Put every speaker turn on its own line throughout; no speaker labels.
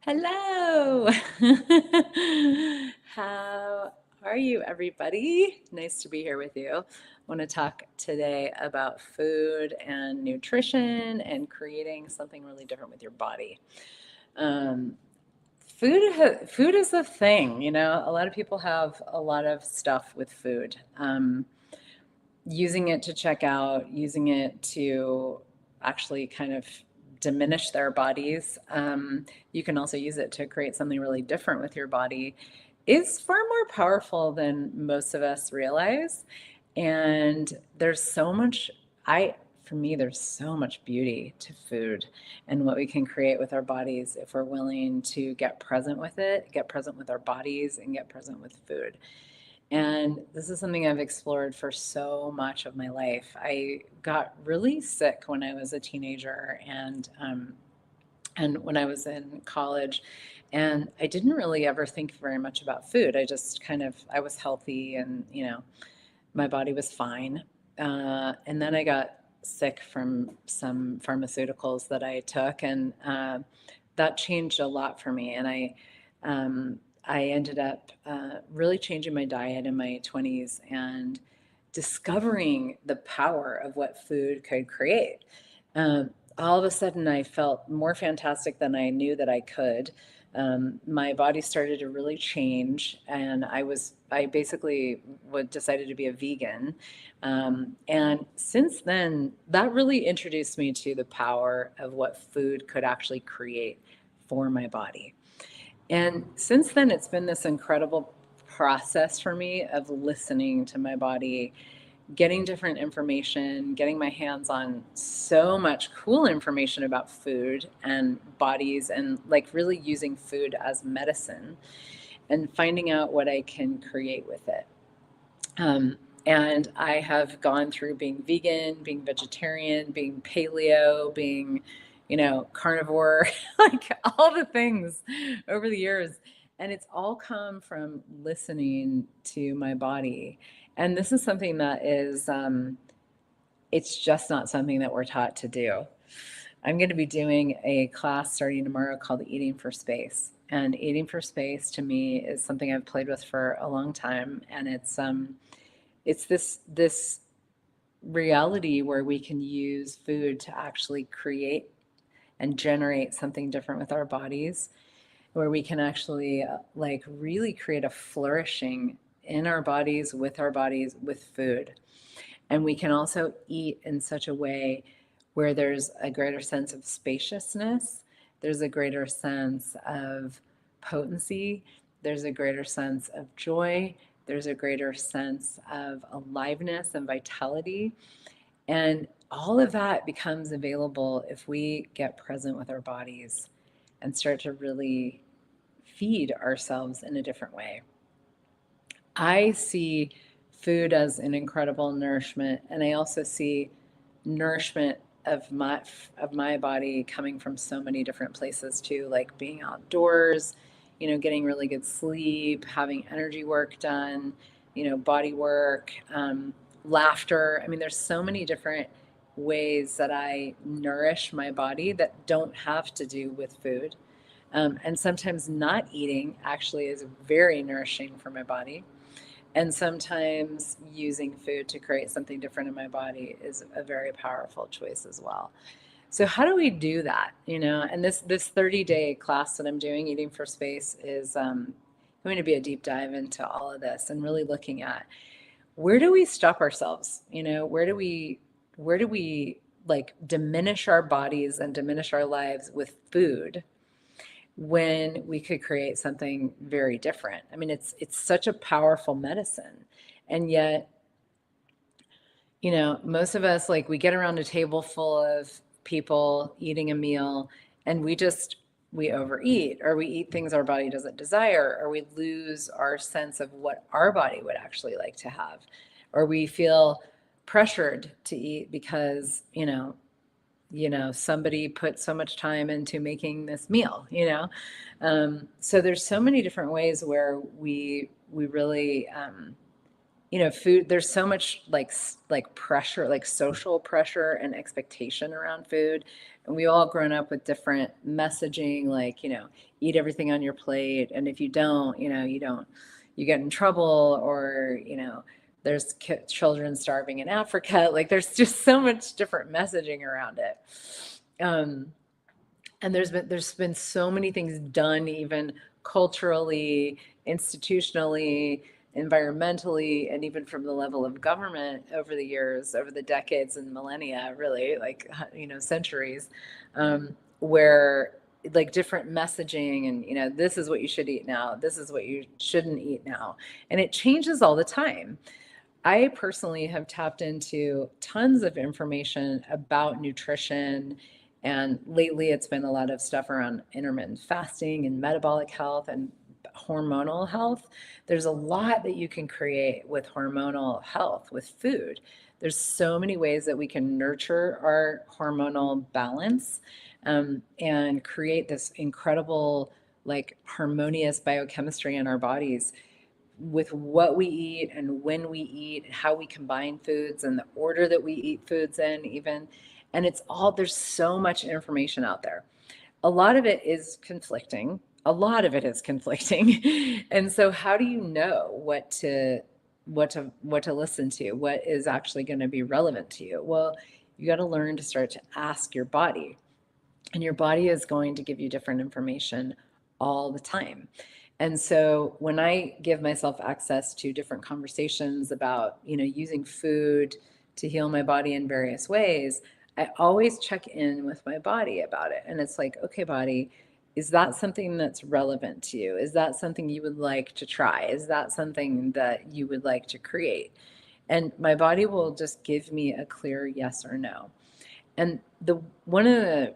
Hello. How are you, everybody? Nice to be here with you. I want to talk today about food and nutrition and creating something really different with your body. Um, food is the thing, A lot of people have a lot of stuff with food. Using it to check out, using it to actually kind of diminish their bodies. You can also use it to create something really different with your body, is far more powerful than most of us realize. And there's so much, for me, there's so much beauty to food and what we can create with our bodies if we're willing to get present with it, get present with our bodies, and get present with food. And this is something I've explored for so much of my life. I got really sick when I was a teenager and when I was in college, and I didn't really ever think very much about food. I just I was healthy, and my body was fine. And then I got sick from some pharmaceuticals that I took, and that changed a lot for me. And I ended up really changing my diet in my 20s and discovering the power of what food could create. All of a sudden, I felt more fantastic than I knew that I could. My body started to really change, and I basically decided to be a vegan. And since then, that really introduced me to the power of what food could actually create for my body. And since then, it's been this incredible process for me of listening to my body, getting different information, getting my hands on so much cool information about food and bodies, and like really using food as medicine and finding out what I can create with it. And I have gone through being vegan, being vegetarian, being paleo, being, carnivore, like all the things over the years. And it's all come from listening to my body. And this is something that it's just not something that we're taught to do. I'm going to be doing a class starting tomorrow called Eating for Space. And Eating for Space to me is something I've played with for a long time. And it's this reality where we can use food to actually create and generate something different with our bodies, where we can actually like really create a flourishing in our bodies with food. And we can also eat in such a way where there's a greater sense of spaciousness, there's a greater sense of potency, there's a greater sense of joy, there's a greater sense of aliveness and vitality. And all of that becomes available if we get present with our bodies and start to really feed ourselves in a different way. I see food as an incredible nourishment, and I also see nourishment of my body coming from so many different places too, like being outdoors, getting really good sleep, having energy work done, body work, laughter. I mean, there's so many different ways that I nourish my body that don't have to do with food. And sometimes not eating actually is very nourishing for my body. And sometimes using food to create something different in my body is a very powerful choice as well. So how do we do that? And this 30-day class that I'm doing, Eating for Space, is going to be a deep dive into all of this and really looking at where do we stop ourselves? Where do we like diminish our bodies and diminish our lives with food when we could create something very different? I mean, it's such a powerful medicine. And yet, most of us, like, we get around a table full of people eating a meal, and we overeat, or we eat things our body doesn't desire, or we lose our sense of what our body would actually like to have, or we feel pressured to eat because somebody put so much time into making this meal. So there's so many different ways where we really food, there's so much like pressure, like social pressure and expectation around food. And we all grown up with different messaging, like, eat everything on your plate. And if you don't, you get in trouble, or, there's children starving in Africa. Like there's just so much different messaging around it. Um, and there's been so many things done, even culturally, institutionally, environmentally, and even from the level of government over the years, over the decades and millennia, really, like, centuries, where like different messaging, and this is what you should eat now, this is what you shouldn't eat now, and it changes all the time. I personally have tapped into tons of information about nutrition. And lately, it's been a lot of stuff around intermittent fasting and metabolic health and hormonal health. There's a lot that you can create with hormonal health with food. There's so many ways that we can nurture our hormonal balance, and create this incredible, like, harmonious biochemistry in our bodies with what we eat and when we eat, how we combine foods and the order that we eat foods in, even. And it's all, there's so much information out there. A lot of it is conflicting. A lot of it is conflicting. And so how do you know what to listen to? What is actually going to be relevant to you? Well, you got to learn to start to ask your body. And your body is going to give you different information all the time. And so when I give myself access to different conversations about, using food to heal my body in various ways, I always check in with my body about it. And it's like, okay, body, is that something that's relevant to you? Is that something you would like to try? Is that something that you would like to create? And my body will just give me a clear yes or no. And one of the,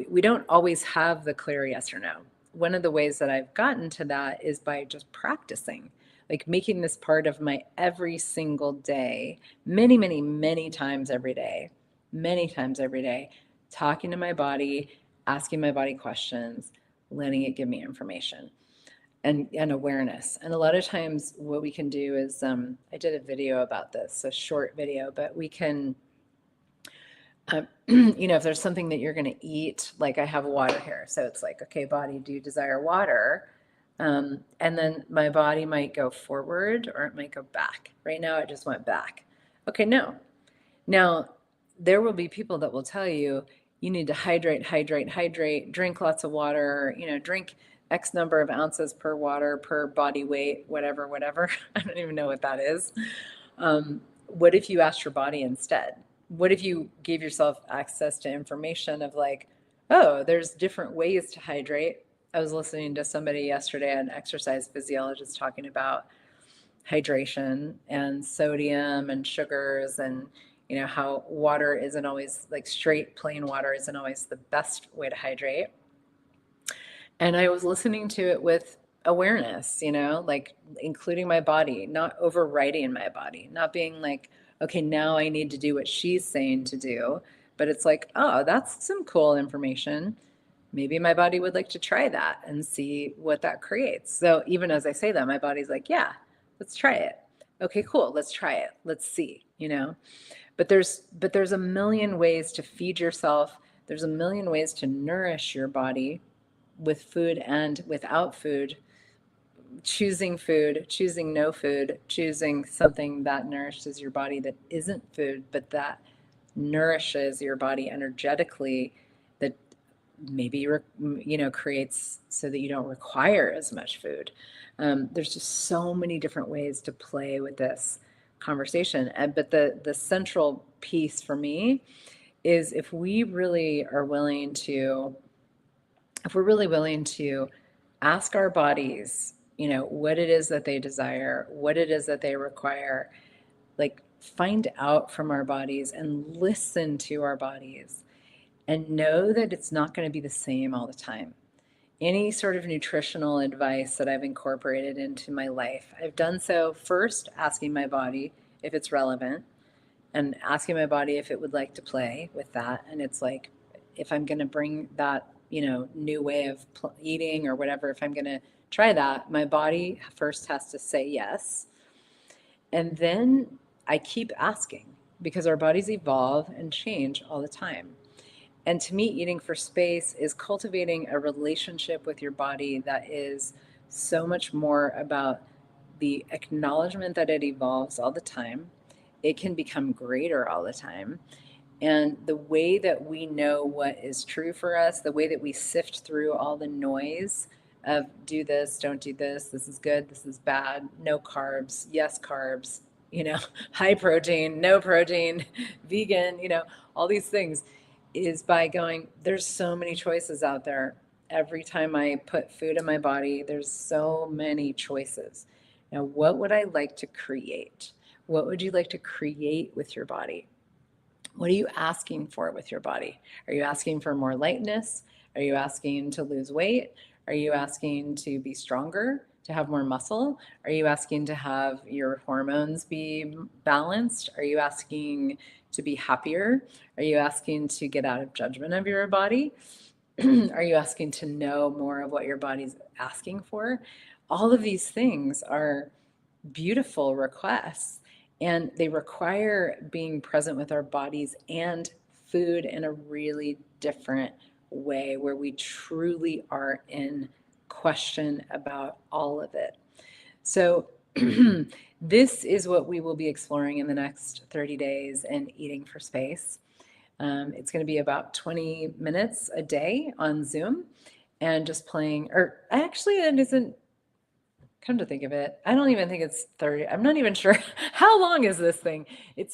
we don't always have the clear yes or no. One of the ways that I've gotten to that is by just practicing, like making this part of my every single day, many, many, many times every day, talking to my body, asking my body questions, letting it give me information and awareness. And a lot of times what we can do is, I did a video about this, a short video, but we can, if there's something that you're going to eat, like I have water here. So it's like, okay, body, do you desire water? And then my body might go forward or it might go back. Right now, it just went back. Okay, no. Now, there will be people that will tell you, you need to hydrate, drink lots of water, drink X number of ounces per water per body weight, whatever. I don't even know what that is. What if you asked your body instead? What if you gave yourself access to information of like, oh, there's different ways to hydrate. I was listening to somebody yesterday, an exercise physiologist, talking about hydration and sodium and sugars, and how water isn't always, like, straight plain water isn't always the best way to hydrate. And I was listening to it with awareness, like including my body, not overriding my body, not being like, okay, now I need to do what she's saying to do. But it's like, oh, that's some cool information. Maybe my body would like to try that and see what that creates. So even as I say that, my body's like, yeah, let's try it. Okay, cool. Let's try it. Let's see, But there's a million ways to feed yourself. There's a million ways to nourish your body with food and without food. Choosing food, choosing no food, choosing something that nourishes your body that isn't food, but that nourishes your body energetically, that maybe creates so that you don't require as much food. There's just so many different ways to play with this conversation. But the central piece for me is, if we're really willing to ask our bodies, what it is that they desire, what it is that they require, like, find out from our bodies and listen to our bodies, and know that it's not going to be the same all the time. Any sort of nutritional advice that I've incorporated into my life, I've done so first asking my body if it's relevant, and asking my body if it would like to play with that. And it's like, if I'm going to bring that, new way of eating or whatever, if I'm going to try that, my body first has to say yes. And then I keep asking because our bodies evolve and change all the time. And to me, eating for space is cultivating a relationship with your body that is so much more about the acknowledgement that it evolves all the time. It can become greater all the time. And the way that we know what is true for us, the way that we sift through all the noise of do this, don't do this is good, this is bad, no carbs, yes carbs, high protein, no protein, vegan, all these things, is by going, there's so many choices out there. Every time I put food in my body, there's so many choices. Now, what would I like to create? What would you like to create with your body? What are you asking for with your body? Are you asking for more lightness? Are you asking to lose weight? Are you asking to be stronger, to have more muscle? Are you asking to have your hormones be balanced? Are you asking to be happier? Are you asking to get out of judgment of your body? Are you asking to know more of what your body's asking for? All of these things are beautiful requests, and they require being present with our bodies and food in a really different way where we truly are in question about all of it. So this is what we will be exploring in the next 30 days in Eating for Space. It's going to be about 20 minutes a day on Zoom and just playing, or actually, it isn't. Come to think of it, I don't even think it's 30. I'm not even sure how long is this thing.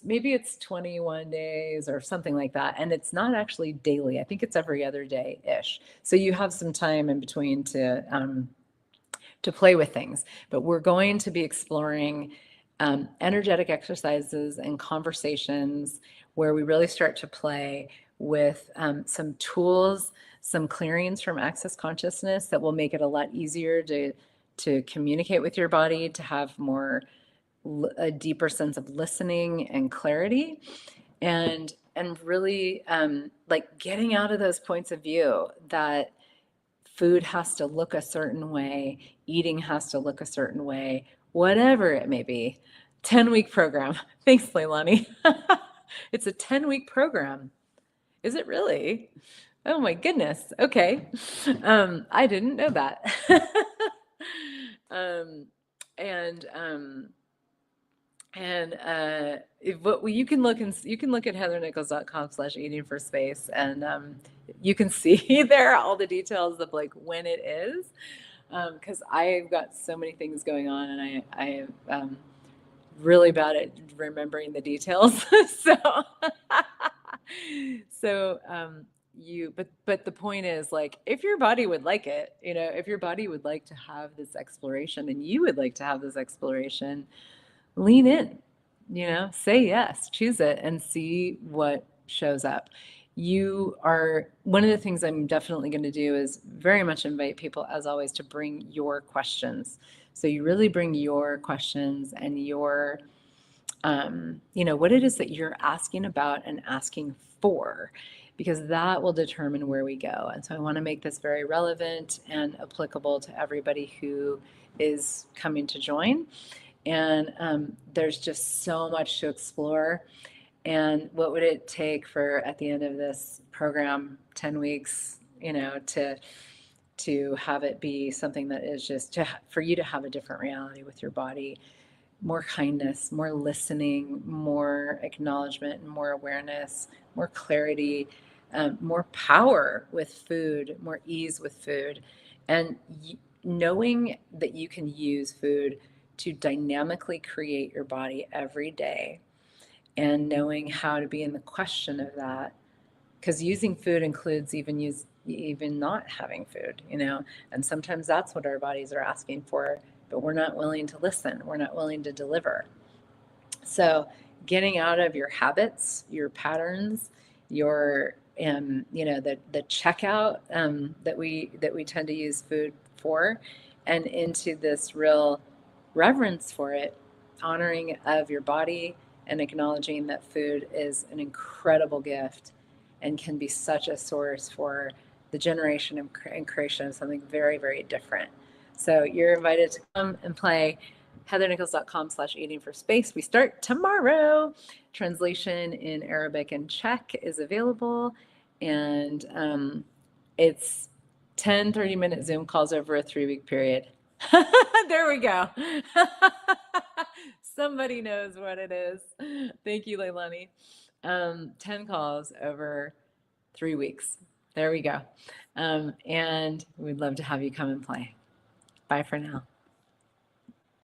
Maybe it's 21 days or something like that. And it's not actually daily. I think it's every other day-ish. So you have some time in between to play with things. But we're going to be exploring energetic exercises and conversations where we really start to play with some tools, some clearings from access consciousness that will make it a lot easier to communicate with your body, to have a deeper sense of listening and clarity, and really like getting out of those points of view that food has to look a certain way, eating has to look a certain way, whatever it may be. 10-week program. Thanks, Leilani. It's a 10-week program. Is it really? Oh my goodness. Okay. I didn't know that. um, and you can look at heathernichols.com/eating4space, and you can see there all the details of like when it is, because I've got so many things going on, and I really bad at remembering the details. so so but the point is, like, if your body would like it, if your body would like to have this exploration and you would like to have this exploration, lean in, say yes, choose it, and see what shows up. One of the things I'm definitely going to do is very much invite people, as always, to bring your questions. So you really bring your questions and your, what it is that you're asking about and asking for, because that will determine where we go. And so I want to make this very relevant and applicable to everybody who is coming to join. And there's just so much to explore. And what would it take for, at the end of this program, 10 weeks, to have it be something that is just for you to have a different reality with your body, more kindness, more listening, more acknowledgement, more awareness, more clarity, more power with food, more ease with food, and knowing that you can use food to dynamically create your body every day, and knowing how to be in the question of that, because using food includes even not having food, and sometimes that's what our bodies are asking for, but we're not willing to listen, we're not willing to deliver. So getting out of your habits, your patterns, your the checkout that we tend to use food for, and into this real reverence for it, honoring of your body, and acknowledging that food is an incredible gift and can be such a source for the generation and creation of something very, very different. So you're invited to come and play. heathernichols.com/eating for space. We start tomorrow. Translation in Arabic and Czech is available. And it's 10 30-minute Zoom calls over a 3-week period. There we go. Somebody knows what it is. Thank you, Leilani. 10 calls over 3 weeks. There we go. And we'd love to have you come and play. Bye for now.